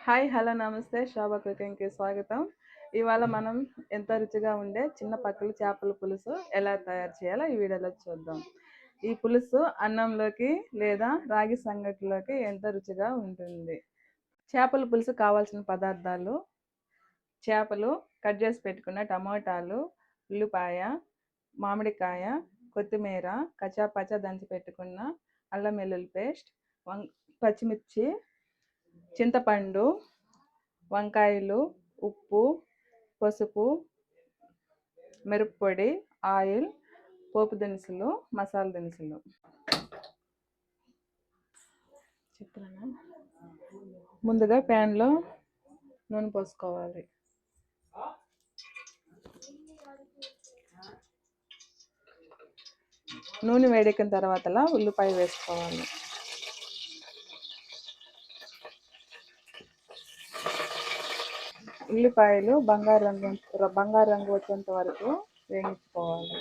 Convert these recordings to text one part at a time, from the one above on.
Hi hello నమస్తే శోభా కుకింగ్కి స్వాగతం. ఇవాళ మనం ఎంతో రుచిగా ఉండే చిన్న పక్కల చేపల పులుసు ఎలా తయారు చేయాలో ఈ వీడియోలో చూద్దాం. ఈ పులుసు అన్నంలోకి లేదా రాగి సంగటిలోకి ఎంతో రుచిగా ఉంటుంది. చేపల పులుసు కావాల్సిన పదార్థాలు: చేపలు, కట్ చేసి పెట్టుకున్న టమోటాలు, ఉల్లిపాయ, మామిడికాయ, కొత్తిమీర, కచ్చాపచ్చా దంచి పెట్టుకున్న అల్లం వెల్లుల్లి పేస్ట్, పచ్చిమిర్చి, చింతపండు, వంకాయలు, ఉప్పు, పసుపు, మిరప్పొడి, ఆయిల్, పోపు దినుసులు, మసాలా దినుసులు. చెప్తాను. ముందుగా ప్యాన్లో నూనె పోసుకోవాలి. నూనె వేడెక్కిన తర్వాత ఉల్లిపాయ వేసుకోవాలి. ఉల్లిపాయలు బంగారు రంగు వచ్చేంత వరకు వేయించుకోవాలి.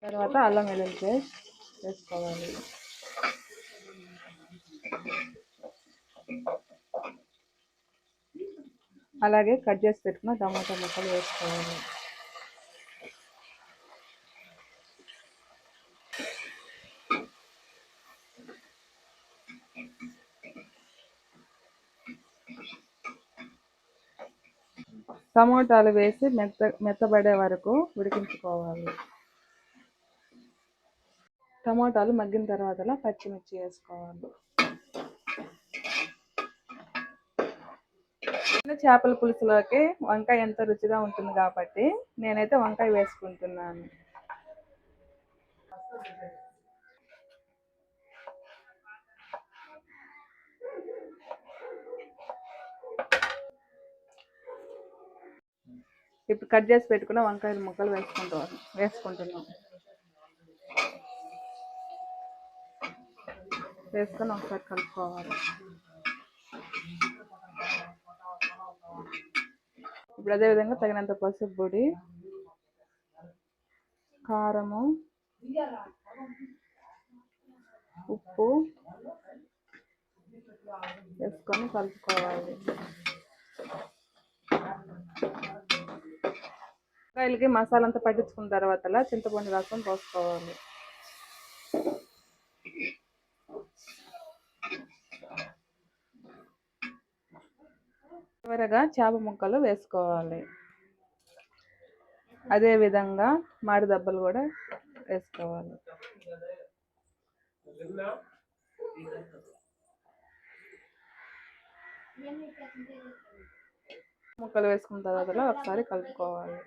తర్వాత అల్లం వెల్లుల్లి పేస్ట్ వేసుకోవాలి. అలాగే కట్ చేసి పెట్టుకున్న టమాటా ముక్కలు వేసుకోవాలి. టమోటాలు వేసి మెత్తబడే వరకు ఉడికించుకోవాలి. టమోటాలు మగ్గిన తర్వాత పచ్చిమిర్చి వేసుకోవాలి. చేపల పులుసులోకి వంకాయ ఎంతో రుచిగా ఉంటుంది కాబట్టి నేనైతే వంకాయ వేసుకుంటున్నాను. ఇప్పుడు కట్ చేసి పెట్టుకున్న వంకాయల ముక్కలు వేసుకుంటున్నాం. వేసుకొని ఒకసారి కలుపుకోవాలి. ఇప్పుడు అదేవిధంగా తగినంత పసుపు పొడి, కారము, ఉప్పు వేసుకొని కలుపుకోవాలి. వంకాయలకి మసాలా అంతా పట్టించుకున్న తర్వాత చింతపండు రసం పోసుకోవాలి. చివరగా చేప ముక్కలు వేసుకోవాలి. అదేవిధంగా మాడి దెబ్బలు కూడా వేసుకోవాలి. ముక్కలు వేసుకున్న తర్వాత ఒకసారి కలుపుకోవాలి.